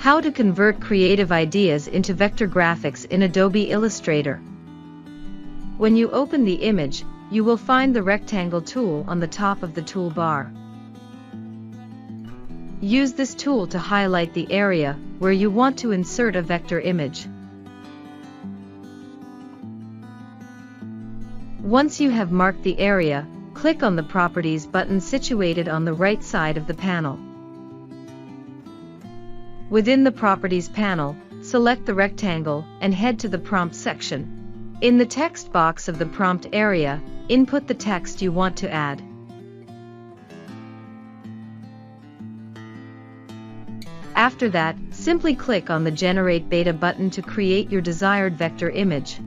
How to convert creative ideas into vector graphics in Adobe Illustrator. When you open the image, you will find the rectangle tool on the top of the toolbar. Use this tool to highlight the area where you want to insert a vector image. Once you have marked the area, click on the Properties button situated on the right side of the panel. Within the Properties panel, select the rectangle and head to the Prompt section. In the text box of the prompt area, input the text you want to add. After that, simply click on the Generate Beta button to create your desired vector image.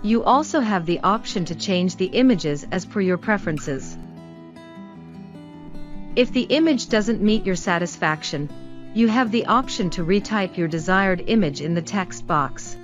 You also have the option to change the images as per your preferences. If the image doesn't meet your satisfaction, you have the option to retype your desired image in the text box.